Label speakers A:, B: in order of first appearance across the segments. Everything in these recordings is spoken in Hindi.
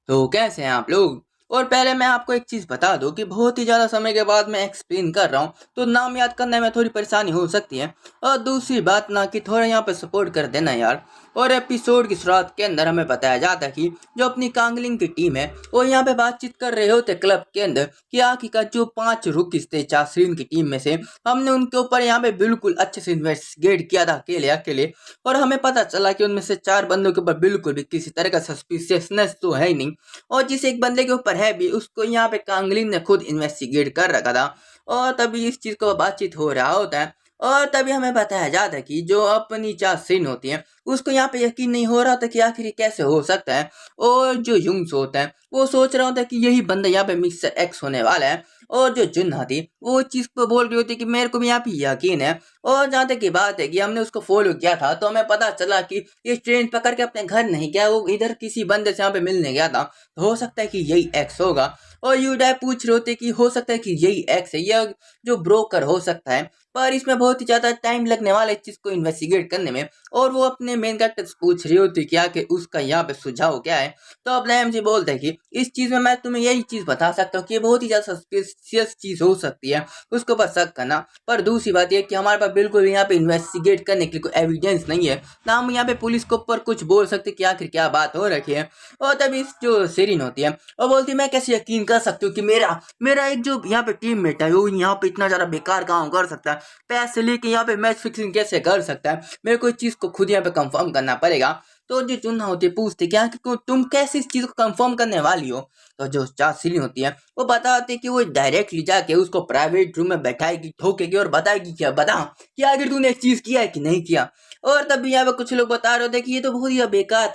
A: तो कैसे हैं आप लोग। और पहले मैं आपको एक चीज़ बता दूं कि बहुत ही ज़्यादा समय के बाद मैं एक्सप्लेन कर रहा हूँ तो नाम याद करने में थोड़ी परेशानी हो सकती है। और दूसरी बात ना कि थोड़ा यहाँ पे सपोर्ट कर देना यार। और एपिसोड की शुरुआत के अंदर हमें बताया जाता है कि जो अपनी कांगलिंग की टीम है वो यहाँ पे बातचीत कर रहे होते क्लब के अंदर कि आखिरकार जो 5 रुकीज थे चासरीन की टीम में से हमने उनके ऊपर यहाँ पे बिल्कुल अच्छे से इन्वेस्टिगेट किया था अकेले अकेले। और हमें पता चला कि उनमें से 4 बंदों के ऊपर बिल्कुल भी किसी तरह का सस्पिशियसनेस तो है ही नहीं। और जिस एक बंदे के ऊपर है भी उसको यहाँ पे कांगलिन ने खुद इन्वेस्टिगेट कर रखा था। और तभी इस चीज को बातचीत हो रहा होता है। और तभी हमें बताया जाता है कि जो अपनी चासिन होती है उसको यहाँ पे यकीन नहीं हो रहा था कि आखिर ये कैसे हो सकता है। और जो युंग्स होता है वो सोच रहा होता है कि यही बंदा यहाँ पे मिस्टर एक्स होने वाला है। और जो जुन्ना थी वो इस चीज को बोल रही होती है कि मेरे को भी यहाँ पे यकीन है। और जहाँ तक की बात है कि हमने उसको फॉलो किया था तो हमें पता चला कि ये ट्रेन पकड़ के अपने घर नहीं गया, वो इधर किसी बंदे से यहाँ पे मिलने गया था। तो हो सकता है कि यही एक्स होगा। और यूडाई पूछ रहे होते कि हो सकता है कि यही एक्स है, यह जो ब्रोकर हो सकता है। पर इसमें बहुत ही ज्यादा टाइम लगने वाला है इस चीज को इन्वेस्टिगेट करने में। और वो अपने मेन कैरेक्टर से पूछ रही होती कि आखिर उसका यहाँ पे सुझाव क्या है। तो अब एमजी बोलते हैं कि इस चीज में मैं तुम्हें यही चीज बता सकता हूँ कि ये बहुत ही ज्यादा सस्पिशियस चीज हो सकती है, उसके ऊपर शक करना। पर दूसरी बात यह कि हमारे पास बिल्कुल यहाँ पे इन्वेस्टिगेट करने के लिए कोई एविडेंस नहीं है, ना हम यहाँ पे पुलिस के ऊपर कुछ बोल सकते कि आखिर क्या बात हो रखी है। और तभी जो सेरिन होती है वो बोलती है मैं कैसे यकीन कर सकती हूँ कि मेरा मेरा एक जो यहाँ पे टीममेट है वो यहाँ पे इतना ज्यादा बेकार काम कर सकता है, पैसे लेके यहाँ पे मैच फिक्सिंग कैसे कर सकता है। मेरे को इस चीज को खुद यहाँ पे कंफर्म करना पड़ेगा। तो जो चुनना होती है पूछते क्या कि तुम कैसे इस चीज को कंफर्म करने वाली हो। तो जो चासिली होती है वो बताते कि वो डायरेक्टली जाके उसको प्राइवेट रूम में बैठाएगी, ठोकेगी और बताएगी क्या बता कि आखिर तूने एक चीज किया है कि नहीं किया। और तभी यहाँ पे कुछ लोग बता रहे थे कि ये तो बहुत ही बेकार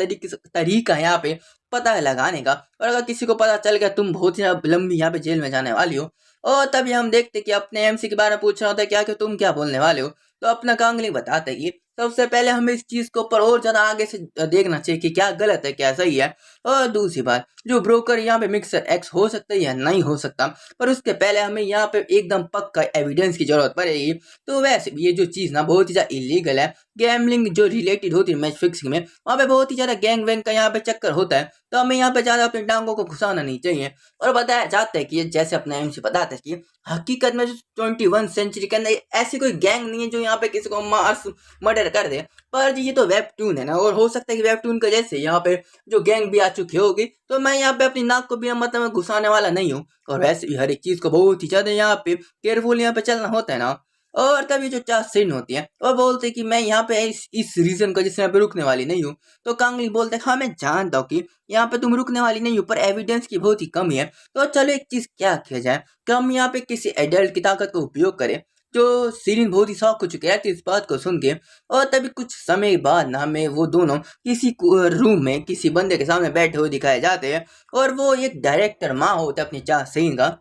A: तरीका है यहाँ पे पता है लगाने का। और अगर किसी को पता चल गया तुम बहुत ही लंबी यहाँ पे जेल में जाने वाली हो। और तभी हम देखते कि अपने एमसी के बारे में पूछ रहा होता है क्या कि तुम क्या बोलने वाले हो। तो अपना कांगली बताते कि सबसे पहले हमें इस चीज के ऊपर और ज्यादा आगे से देखना चाहिए कि क्या गलत है क्या सही है। और दूसरी बात जो ब्रोकर यहाँ पे मिक्सर एक्स हो सकता है या नहीं हो सकता, पर उसके पहले हमें यहाँ पे एकदम पक्का एविडेंस की जरूरत पड़ेगी। तो वैसे भी ये जो चीज ना बहुत ही ज्यादा इलीगल है, गैमलिंग जो रिलेटेड होती है मैच फिक्सिंग में वहाँ पे बहुत ही ज्यादा गैंग वैंग का यहाँ पे चक्कर होता है। तो हमें यहाँ पे ज्यादा अपनी टांगों को घुसाना नहीं चाहिए। और बताया जाता है कि ये जैसे अपना एमसी बताता है कि हकीकत में जो 21 सेंचुरी के अंदर ऐसी कोई गैंग नहीं है जो यहाँ पे किसी को मार्स मर्डर कर दे। पर ये तो वेबटून है ना, और हो सकता है कि वेबटून का जैसे यहाँ पे जो गैंग भी आ चुकी होगी तो मैं यहाँ पे अपनी नाक को भी मतलब घुसाने वाला नहीं हूँ। और वैसे भी हर एक चीज को बहुत ही ज्यादा यहाँ पे केयरफुल यहाँ पे चलना होता है ना। और तभी जो चासिन होती है और बोलते कि मैं यहाँ पे इस रीजन को जिससे यहाँ पे रुकने वाली नहीं हूँ। तो कांगली बोलते हाँ मैं जानता हूँ कि यहाँ पे तुम रुकने वाली नहीं हो, पर एविडेंस की बहुत ही कमी है। तो चलो एक चीज क्या किया जाए कि हम यहाँ पे किसी एडल्ट की ताकत का उपयोग करें। जो सीरीन बहुत ही शौक हो चुके हैं इस बात को सुन के। और तभी कुछ समय बाद ना हमें वो दोनों किसी रूम में किसी बंदे के सामने बैठे हुए दिखाए जाते हैं। और वो एक डायरेक्टर माँ होता है अपनी चार सीन का।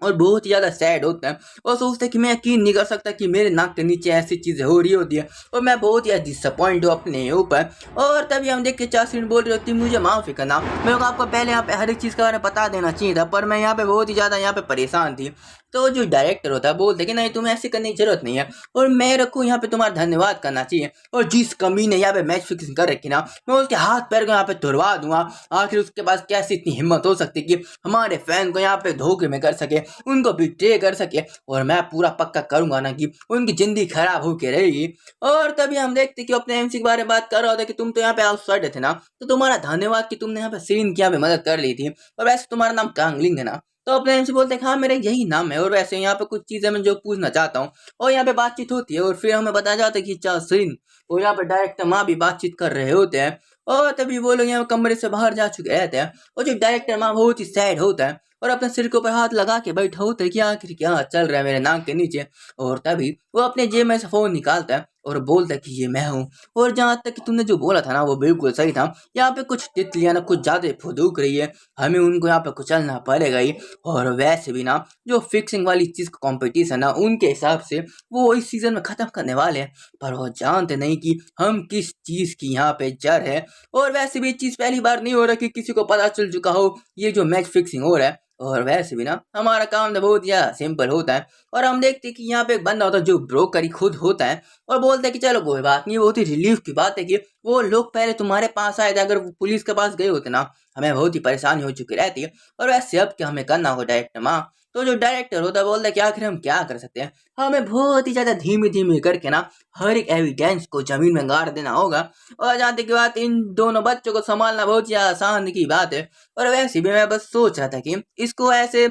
A: और बहुत ही ज्यादा सैड होता है और सोचता है कि मैं यकीन नहीं कर सकता कि मेरे नाक के नीचे ऐसी चीजें हो रही होती है और मैं बहुत ही डिसअपॉइंट हूँ अपने ऊपर। और तभी हम देख के चासिन बोल रही होती मुझे माफी करना, मेरे को आपको पहले यहाँ पे हर एक चीज के बारे में बता देना चाहिए था, पर मैं यहाँ पे बहुत ही ज्यादा यहाँ पे परेशान थी। तो जो डायरेक्टर होता है बोलते कि नहीं तुम्हें ऐसी करने की जरूरत नहीं है और मैं रखूँ यहाँ पे तुम्हारा धन्यवाद करना चाहिए। और जिस कमी ने यहाँ पे मैच फिक्सिंग कर रखी ना मैं उसके हाथ पैर को यहाँ पे तुड़वा दूंगा। आखिर उसके पास कैसी इतनी हिम्मत हो सकती कि हमारे फैन को यहाँ पे धोखे में कर सके, उनको बिट्रे कर सके। और मैं पूरा पक्का करूंगा ना कि उनकी जिंदगी खराब होके रहेगी। और तभी हम देखते कि अपने एमसी के बारे में बात कर रहा था कि तुम तो यहाँ पे आउटसाइडर थे ना, तो तुम्हारा धन्यवाद कि तुमने यहाँ पे सीन की यहाँ पे मदद कर ली थी। और वैसे तुम्हारा नाम कांगलिंग है ना। तो अपने एमसी बोलते हैं हाँ मेरा यही नाम है। और वैसे यहाँ पे कुछ चीजें मैं जो पूछना चाहता हूँ। और यहाँ पे बातचीत होती है और फिर हमें बताया जाता है कि चासरीन और यहाँ पे डायरेक्टर माँ भी बातचीत कर रहे होते हैं। और तभी वो लोग यहाँ कमरे से बाहर जा चुके रहते हैं। और जो डायरेक्टर माँ बहुत ही सैड होता है और अपने सिर के ऊपर हाथ लगा के बैठा होता है कि आखिर क्या चल रहा है मेरे नाक के नीचे। और तभी वो अपने जेब में से फोन निकालता है और बोलता है कि ये मैं हूँ। और जहाँ तक कि तुमने जो बोला था ना वो बिल्कुल सही था, यहाँ पे कुछ तितलियां ना कुछ ज्यादा फुदूक रही है, हमें उनको यहाँ पे कुचलना पड़ेगा ही। और वैसे भी ना जो फिक्सिंग वाली चीज का कॉम्पिटिशन है उनके हिसाब से वो इस सीजन में खत्म करने वाले हैं, पर वो जानते नहीं कि हम किस चीज की यहाँ पे जड़ है। और वैसे भी चीज पहली बार नहीं हो रहा कि किसी को पता चल चुका हो ये जो मैच फिक्सिंग हो रहा है। और वैसे भी ना हमारा काम तो बहुत ही सिंपल होता है। और हम देखते हैं कि यहाँ पे एक बंदा होता है जो ब्रोकर ही खुद होता है और बोलता है कि चलो कोई बात नहीं, बहुत ही रिलीफ की बात है कि वो लोग पहले तुम्हारे पास आए थे, अगर वो पुलिस के पास गए होते ना हमें बहुत ही परेशानी हो चुकी रहती है। और वैसे अब क्या हमें करना होगा डायरेक्टर माँ, तो जो डायरेक्टर होता है बोलता है कि आखिर हम क्या कर सकते हैं, हमें बहुत ही ज्यादा धीमे धीमे करके ना हर एक एविडेंस को जमीन में गाड़ देना होगा। और जहाँ तक की बात, इन दोनों बच्चों को संभालना बहुत ही आसान की बात है। और वैसे भी मैं बस सोच रहा था कि इसको ऐसे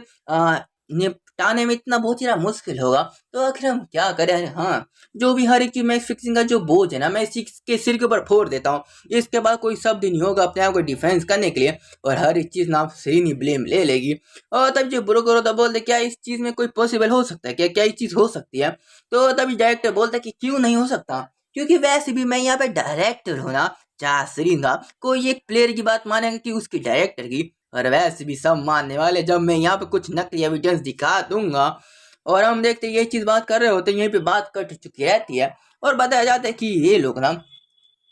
A: निपटाने में इतना बहुत ही मुश्किल होगा, तो आखिर हम क्या करें। हाँ, जो भी हर एक चीज मैच फिक्सिंग का जो बोझ है ना मैं इसी के सिर के ऊपर फोड़ देता हूँ। इसके बाद कोई शब्द नहीं होगा अपने आप को डिफेंस करने के लिए, और हर एक चीज ना सही नहीं ब्लेम ले लेगी। और तब जो ब्रोकर होता बोलते क्या इस चीज में कोई पॉसिबल हो सकता है, क्या क्या ये चीज हो सकती है। तो तभी डायरेक्टर बोलता है कि क्यों नहीं हो सकता, क्योंकि वैसे भी मैं यहाँ पे डायरेक्टर हूँ ना, चाहे कोई एक प्लेयर की बात मानेगा कि उसकी डायरेक्टर की, और वैसे भी सब मानने वाले जब मैं यहाँ पे कुछ नकली एविडेंस दिखा दूंगा। और हम देखते ये चीज बात कर रहे होते हैं, यहीं पे बात कट चुकी रहती है और बताया जाता है कि ये लोग ना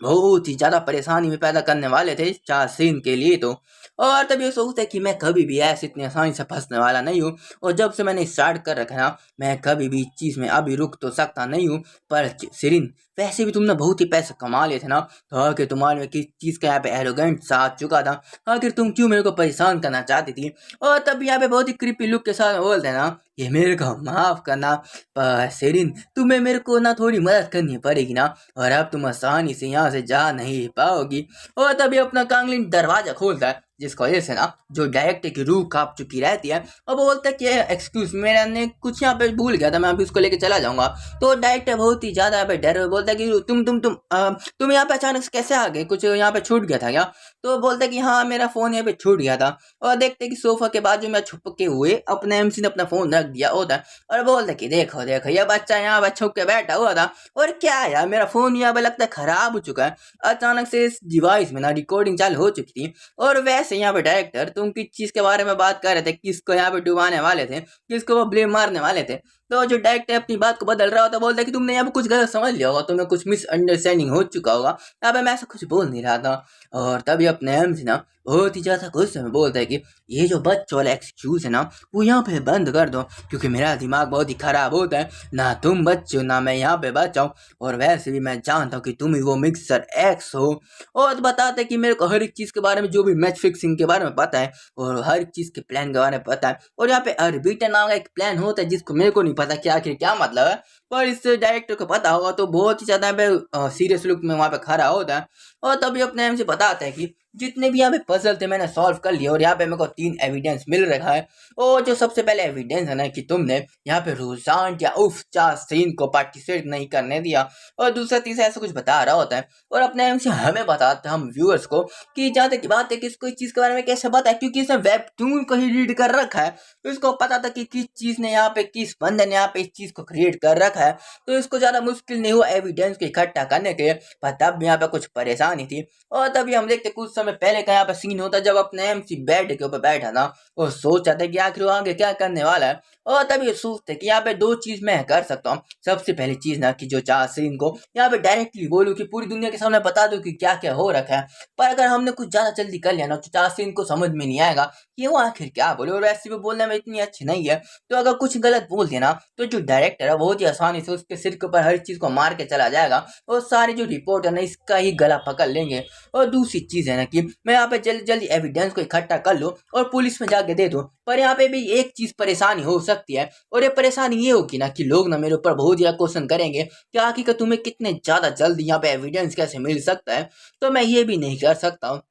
A: बहुत ही ज्यादा परेशानी में पैदा करने वाले थे चासीन के लिए। तो और तब ये सोचते कि मैं कभी भी ऐसे इतनी आसानी से फंसने वाला नहीं हूँ, और जब से मैंने स्टार्ट कर रखा है ना मैं कभी भी इस चीज में अभी रुक तो सकता नहीं हूँ। पर सिरिन, वैसे भी तुमने बहुत ही पैसे कमा लिए थे ना, तो आखिर तुम्हारे में किस चीज का यहाँ पे एरोगेंट सा आ चुका था, आखिर तुम क्यों मेरे को परेशान करना चाहती थी। और तब यहाँ पे बहुत ही क्रिपी लुक के साथ बोलते ना ये मेरे को माफ करना, पर सिरिन तुम्हें मेरे को ना थोड़ी मदद करनी पड़ेगी ना, और अब तुम आसानी से यहाँ से जा नहीं पाओगी। और तभी अपना कांगलिन दरवाजा खोलता है, जिसकी वजह से ना जो डायरेक्टर की रूह कांप चुकी रहती है, और बोलता है कि एक्सक्यूज मेरा ने कुछ यहाँ पे भूल गया था, मैं अभी उसको लेके चला जाऊंगा। तो डायरेक्टर बहुत ही ज्यादा यहाँ पे डर बोलता है कि तुम यहाँ पे अचानक से कैसे आ गए, कुछ यहाँ पे छूट गया था क्या। तो बोलता है कि हाँ मेरा फोन यहाँ पे छूट गया था। और देखते कि सोफा के बाजू में छुप के हुए अपने एमसी ने अपना फोन रख दिया होता है, और बोलता कि देखो देखो ये बच्चा यहाँ पे छुप के बैठा हुआ था, और क्या यार मेरा फोन यहाँ पे लगता है खराब हो चुका है। अचानक से इस डिवाइस में ना रिकॉर्डिंग चालू हो चुकी थी। और वैसे यहाँ पे डायरेक्टर तुम किस चीज के बारे में बात कर रहे थे, किसको यहाँ पे डुबाने वाले थे, किसको वो ब्लेम मारने वाले थे। तो जो डायरेक्टर अपनी बात को बदल रहा होता बोलता है कि तुमने यहाँ पे कुछ गलत समझ लिया होगा, तुम्हें कुछ मिसअंडरस्टैंडिंग हो चुका होगा, यहाँ पे मैं ऐसा कुछ बोल नहीं रहा था। और तभी अपने एम से ना बहुत ही ज्यादा गुस्से में बोलता है कि ये जो बच्चों वाला एक्सक्यूज है ना वो यहाँ पे बंद कर दो, क्योंकि मेरा दिमाग बहुत ही खराब होता है, ना तुम बच्चे हो ना मैं यहाँ पे बच्चा हूँ, और वैसे भी मैं जानता हूँ कि तुम ही वो मिक्सर एक्स हो। और बताते कि मेरे को हर एक चीज के बारे में, जो भी मैच फिक्सिंग के बारे में पता है, और हर एक चीज के प्लान के बारे में पता है। और यहाँ पे अर्बिटर नाम का एक प्लान होता है जिसको मेरे को नहीं पता क्या आखिर क्या मतलब है, पर इस डायरेक्टर को पता होगा, तो बहुत ही ज्यादा सीरियस लुक में वहां पे खड़ा होता है। और तभी अपने एम से बताता है कि जितने भी यहाँ पे पजल थे मैंने सॉल्व कर लिए, और यहाँ पे मेरे को 3 एविडेंस मिल रखा है। और जो सबसे पहले एविडेंस है ना कि तुमने यहाँ पे रोजान या उफ सीन को पार्टिसिपेट नहीं करने दिया, और दूसरा तीसरा ऐसा कुछ बता रहा होता है। और अपने एम से हमें बताते हैं हम व्यूअर्स को कि जहाँ तक बात है कि इसको इस चीज के बारे में कैसे पता है, क्योंकि इसने वेबटून को ही रीड कर रखा है, तो इसको पता था कि किस चीज ने यहाँ पे, किस बंदे ने यहाँ पे इस चीज को क्रिएट कर रखा है। तो इसको ज्यादा मुश्किल नहीं हुआ एविडेंस को इकट्ठा करने के लिए, पर तब यहाँ पे कुछ परेशानी थी। और तभी हम देखते कुछ समय पहले का यहाँ पे सीन होता जब अपने एमसी बेड के ऊपर बैठा था और सोच रहा था कि आखिर वो आगे क्या करने वाला है। और तभी सोचते कि यहाँ पे 2 चीज मैं कर सकता हूँ। सबसे पहली चीज ना कि जो चासीन को यहाँ पे डायरेक्टली बोलूँ कि पूरी दुनिया के सामने बता दो कि क्या क्या हो रखा है, पर अगर हमने कुछ ज्यादा जल्दी कर लिया ना तो चासीन को समझ में नहीं आएगा कि वो आखिर क्या बोले, और वैसे भी बोलने में इतनी अच्छी नहीं है। तो अगर कुछ गलत बोल दिया ना तो जो डायरेक्टर है बहुत ही आसानी से उसके सिर के ऊपर हर चीज को मार के चला जाएगा, और सारी जो रिपोर्ट है ना इसका ही गला पकड़ लेंगे। और दूसरी चीज है ना कि मैं यहाँ पे जल्दी जल्दी एविडेंस को इकट्ठा कर लूँ और पुलिस में जाके दे दूँ, पर यहाँ पे भी एक चीज परेशानी हो सकती है, और ये परेशानी ये होगी ना कि लोग ना मेरे ऊपर बहुत ज्यादा क्वेश्चन करेंगे कि आखिर तुम्हें कितने ज्यादा जल्दी यहाँ पे एविडेंस कैसे मिल सकता है। तो मैं ये भी नहीं कर सकता हूँ।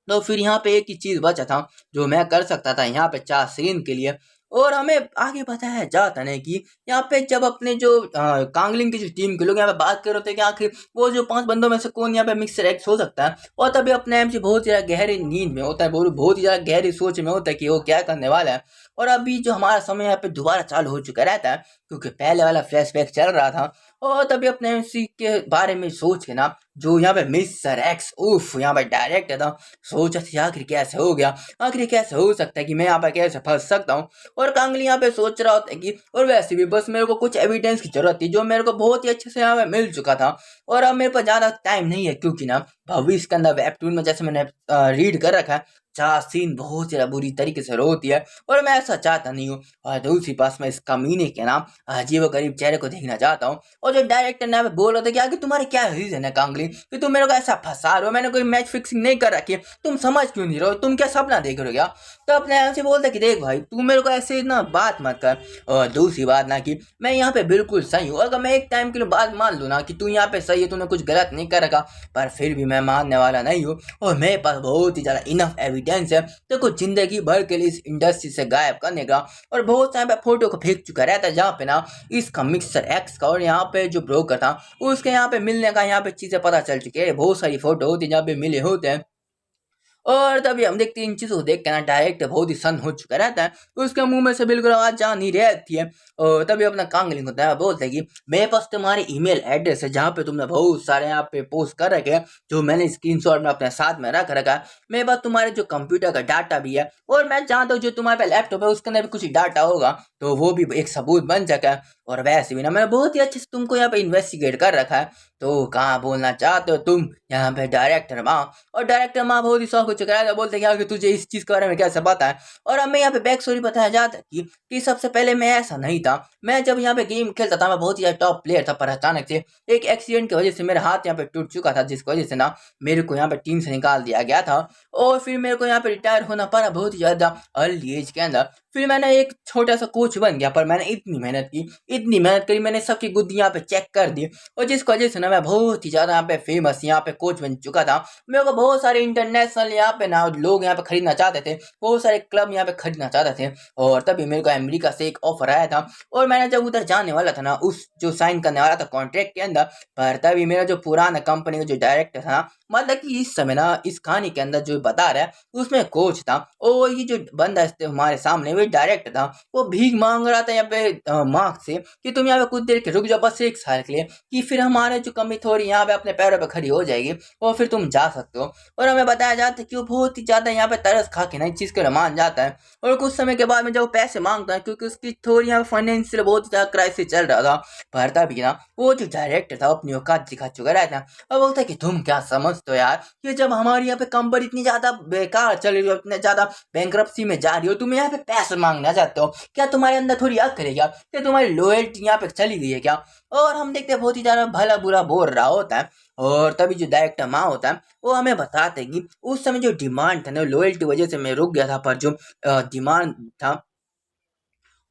A: तो फिर यहाँ पे एक ही चीज बचा था जो मैं कर सकता था यहाँ पे चासीन के लिए। और हमें आगे बताया जाता है कि यहाँ पे जब अपने जो कांगलिंग की जो टीम के लोग यहाँ पे बात कर रहे थे कि आखिर वो जो 5 बंदों में से कौन यहाँ पे मिक्सर एक्स हो सकता है, और तभी अपने एम से बहुत ज्यादा गहरी नींद में होता है, बहुत ही ज्यादा गहरी सोच में होता है कि वो क्या करने वाला है। और अभी जो हमारा समय यहाँ पे दोबारा चालू हो चुका रहता है, क्योंकि पहले वाला फ्लैशबैक चल रहा था। और तभी अपने एमसी के बारे में सोच के ना जो यहाँ पे मिस्टर एक्स उफ यहाँ पे डायरेक्टर था, सोचा था आखिर कैसे हो गया, आखिर कैसे हो सकता है कि मैं यहाँ पे कैसे फंस सकता हूँ। और कांगली यहाँ पे सोच रहा होता है कि और वैसे भी बस मेरे को कुछ एविडेंस की जरूरत थी जो मेरे को बहुत ही अच्छे से यहाँ पे मिल चुका था, और अब मेरे पास ज्यादा टाइम नहीं है, क्योंकि ना भविष्य के अंदर वेबटून में जैसे मैंने रीड कर रखा है सीन बहुत ज़्यादा बुरी तरीके से रोती है और मैं ऐसा चाहता नहीं हूँ। और दूसरी पास मैं इस कमीने के ना अजीबो-गरीब चेहरे को देखना चाहता हूँ। और जो डायरेक्टर ने हमें बोल रहा था कि आगे तुम्हारे क्या रीज़न है कांगली कि तुम मेरे को ऐसा फँसा रहे हो, मैंने कोई मैच फिक्सिंग नहीं कर रखी है, तुम समझ क्यों नहीं रहे हो, तुम क्या सपना देख रहे हो क्या? तो अपने यहाँ से बोलता कि देख भाई तू मेरे को ऐसे ना बात मत कर। और दूसरी बात ना कि मैं यहाँ पे बिल्कुल सही हूँ, अगर मैं एक टाइम के लिए बात मान लूँ ना कि तू यहाँ पे सही है, तूने कुछ गलत नहीं कर रखा, पर फिर भी मैं मानने वाला नहीं हूँ। और मेरे पास बहुत ही ज़्यादा इनफ एविडेंस है तो कुछ ज़िंदगी भर के लिए इस इंडस्ट्री से गायब करने का। और बहुत सारे फोटो को फेंक चुका रहता है जहाँ पे ना इसका मिक्सर एक्स का और यहाँ पे जो ब्रोकर था उसके यहाँ पे मिलने का यहाँ पे चीज़ें पता चल चुकी है। बहुत सारी फोटो होती है जहाँ पे मिले होते हैं। और तभी हम देखते हैं इन चीज़ों को देख के ना डायरेक्ट बहुत ही सन हो चुका रहता है, उसके मुंह में से बिल्कुल आवाज़ जा नहीं रहती है। और तभी अपना कांगलिंग होता है, बोलते हैं कि मेरे पास तुम्हारी ईमेल एड्रेस है जहाँ पे तुमने बहुत सारे यहाँ पे पोस्ट कर रखे हैं जो मैंने स्क्रीनशॉट में अपने साथ में रख रखा है। मेरे पास तुम्हारे जो कंप्यूटर का डाटा भी है और मैं जानता हूँ जो तुम्हारे पास लैपटॉप है उसके अंदर भी कुछ डाटा होगा तो वो भी एक सबूत बन सका है। और वैसे भी ना मैंने बहुत ही अच्छे से तुमको यहाँ पे इन्वेस्टिगेट कर रखा है, तो कहाँ बोलना चाहते हो तुम यहाँ पे डायरेक्टर माँ। और डायरेक्टर माँ बहुत ही शौक हो चुका है, बोलते क्या कि तुझे इस चीज़ के बारे में कैसे पता है। और हमें यहाँ पे बैक स्टोरी बताया जाता है कि सबसे पहले मैं ऐसा नहीं था, मैं जब यहाँ पे गेम खेलता था मैं बहुत ही टॉप प्लेयर था, पर अचानक से एक एक्सीडेंट की वजह से मेरा हाथ यहाँ पे टूट चुका था जिसकी वजह से ना मेरे को यहाँ पे टीम से निकाल दिया गया था। और फिर मेरे को यहाँ पे रिटायर होना पड़ा बहुत ही ज़्यादा अर्ली एज के अंदर। फिर मैंने एक छोटा सा कोच बन गया, पर मैंने इतनी मेहनत करी, मैंने सबकी गुद्दी यहाँ पे चेक कर दी और जिसकी वजह से ना मैं बहुत ही ज़्यादा यहाँ पे फेमस यहाँ पे कोच बन चुका था। मेरे को बहुत सारे इंटरनेशनल यहाँ पे ना लोग यहाँ पे खरीदना चाहते थे, बहुत सारे क्लब यहाँ पे खरीदना चाहते थे। और तभी मेरे को अमेरिका से एक ऑफर आया था और मैंने जब उधर जाने वाला था ना उस जो साइन करने वाला था कॉन्ट्रैक्ट के अंदर, पर तभी मेरा जो पुराना कंपनी का जो डायरेक्टर था, मतलब कि इस समय ना इस कहानी के अंदर जो बता रहा है उसमें कोच था और ये जो बंदा हमारे सामने वो डायरेक्टर था, वो भीख मांग रहा था यहाँ पे मार्क से कि तुम यहाँ पे कुछ देर के रुक जाओ बस 1 साल के लिए, कि फिर हमारे जो कमी थोड़ी यहाँ पे अपने पैरों पे खड़ी हो जाएगी और फिर तुम जा सकते हो। और हमें बताया जाता है कि वो बहुत ही ज़्यादा यहाँ पे तरस खा के ना इस चीज़ के लिए मान जाता है। और कुछ समय के बाद में जब वो पैसे मांगता है क्योंकि उसकी थोड़ी यहाँ फाइनेंशियल बहुत ही ज़्यादा क्राइसिस चल रहा था, भरता भी ना वो जो डायरेक्टर था अपनी औकात दिखा चुका रहता है। और बोलता है कि तुम क्या समझते हो यार कि जब हमारी यहाँ पे कंपनी इतनी ज़्यादा बेकार चल रही हो, इतने ज़्यादा बैंकरप्सी में जा रही हो, तुम यहाँ पे पैसे मांगना चाहते हो, क्या तुम्हारे अंदर थोड़ी अक्ल है क्या, क्या तुम्हारी लॉयल्टी यहाँ पे चली गई है क्या? और हम देखते हैं बहुत ही ज़्यादा भला बुरा बोल रहा होता है। और तभी जो डायरेक्टर माँ होता है वो हमें बताते हैं कि उस समय जो डिमांड था ना लॉयल्टी वजह से मैं रुक गया था, पर जो डिमांड था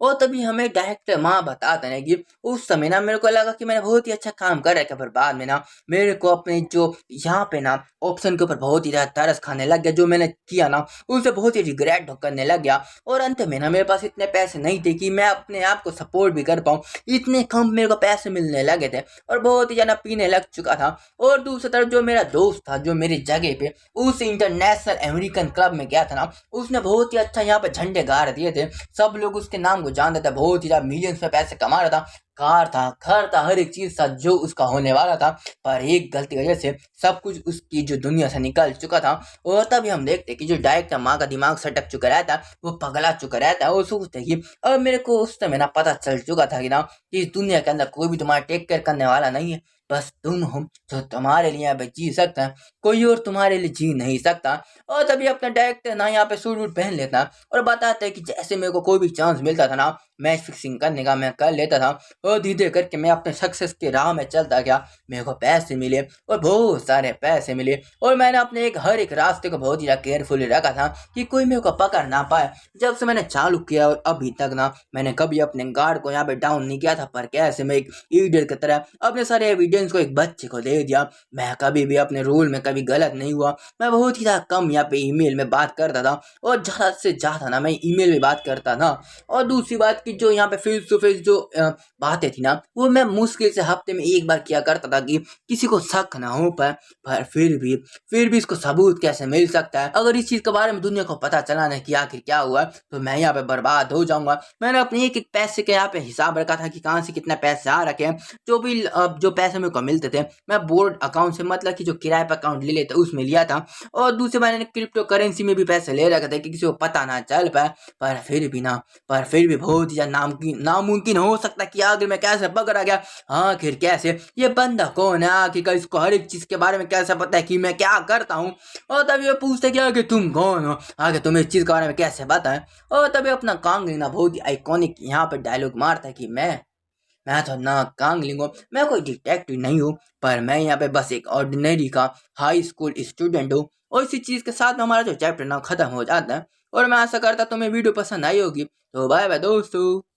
A: और तभी हमें डायरेक्टर माँ बताते हैं कि उस समय ना मेरे को लगा कि मैंने बहुत ही अच्छा काम कर रखा, पर बाद में ना मेरे को अपने जो यहाँ पे ना ऑप्शन के ऊपर बहुत ही ज़्यादा तरस खाने लग गया, जो मैंने किया ना उससे बहुत ही रिग्रेट करने लग गया। और अंत में ना मेरे पास इतने पैसे नहीं थे कि मैं अपने आप को सपोर्ट भी कर पाऊँ, इतने कम मेरे को पैसे मिलने लगे थे और बहुत ही ज़्यादा पीने लग चुका था। और दूसरी तरफ जो मेरा दोस्त था जो मेरी जगह पे उस इंटरनेशनल अमेरिकन क्लब में गया था ना, उसने बहुत ही अच्छा यहाँ पे झंडे गाड़ दिए थे, सब लोग उसके नाम को जानता था, बहुत ही ज्यादा मिलियंस में पैसे कमा रहा था, कार था, घर था, हर एक चीज था जो उसका होने वाला था, पर एक गलती की वजह से सब कुछ उसकी जो दुनिया से निकल चुका था। और तभी हम देखते कि जो डायरेक्टर माँ का दिमाग सटक चुका रहता है, वो पगला चुका रहता है, वो सोचते कि अब मेरे को उस समय ना पता चल चुका था कि ना कि इस दुनिया के अंदर कोई भी तुम्हारा टेक केयर करने वाला नहीं है, बस तुम हो जो तुम्हारे लिए यहाँ पे जी सकता है, कोई और तुम्हारे लिए जी नहीं सकता। और तभी अपना डायरेक्टर ना यहाँ पे सूट वूट पहन लेता और बताता है कि जैसे मेरे को कोई भी चांस मिलता था ना मैच फिक्सिंग करने का मैं कर लेता था, और धीरे करके मैं अपने सक्सेस के राह में चलता गया, मेरे को पैसे मिले और बहुत सारे पैसे मिले और मैंने अपने हर एक रास्ते को बहुत ही केयरफुली रखा था कि कोई मेरे को पकड़ ना पाए। जब से मैंने चालू किया और अभी तक ना मैंने कभी अपने गार्ड को यहाँ पे डाउन नहीं किया था, पर कैसे मैं एक इडियट की तरह अपने सारे एविडेंस को एक बच्चे को दे दिया। मैं कभी भी अपने रूल में कभी गलत नहीं हुआ, मैं बहुत ही ज़्यादा कम यहाँ पे ईमेल में बात करता था और ज़्यादा से ज़्यादा ना मैं ईमेल में बात करता था। और दूसरी बात कि जो यहाँ पे फेस टू फेस जो बातें थी ना वो मैं मुश्किल से हफ्ते में एक बार किया करता था कि किसी को शक ना हो पाए, पर फिर भी इसको सबूत कैसे मिल सकता है? अगर इस चीज़ के बारे में दुनिया को पता चला ना कि आखिर क्या हुआ तो मैं यहाँ पे बर्बाद हो जाऊंगा। मैंने अपने एक एक पैसे के यहाँ पे हिसाब रखा था कि कहाँ से कितना पैसे आ रखे हैं, जो भी जो पैसे मेरे को मिलते थे मैं बोर्ड अकाउंट से, मतलब कि जो किराए पर अकाउंट ले लेते उसमें लिया था, और दूसरे मैंने क्रिप्टो करेंसी में भी पैसे ले रखे थे कि किसी को पता ना चल पाए। पर फिर भी बहुत चीज़ नामुमकिन हो सकता है कि आखिर में कैसे पकड़ा गया, आखिर कैसे, ये बंदा कौन है, आखिर इसको हर एक चीज़ के बारे में कैसे पता है कि मैं क्या करता हूँ। और तभी ये पूछते कि आगे तुम कौन हो, आगे तुम इस चीज़ के बारे में कैसे पता है। और तभी अपना कांगलिंग ना बहुत ही आइकॉनिक यहाँ पे डायलॉग मारता है कि मैं तो ना कांगलिंग हूँ, मैं कोई डिटेक्टिव नहीं हूँ, पर मैं यहाँ पे बस एक ऑर्डिनरी का हाई स्कूल स्टूडेंट हूँ। और इसी चीज़ के साथ में हमारा जो चैप्टर ना ख़त्म हो जाता है। और मैं आशा करता तुम्हें वीडियो पसंद आई होगी। तो बाय बाय दोस्तों।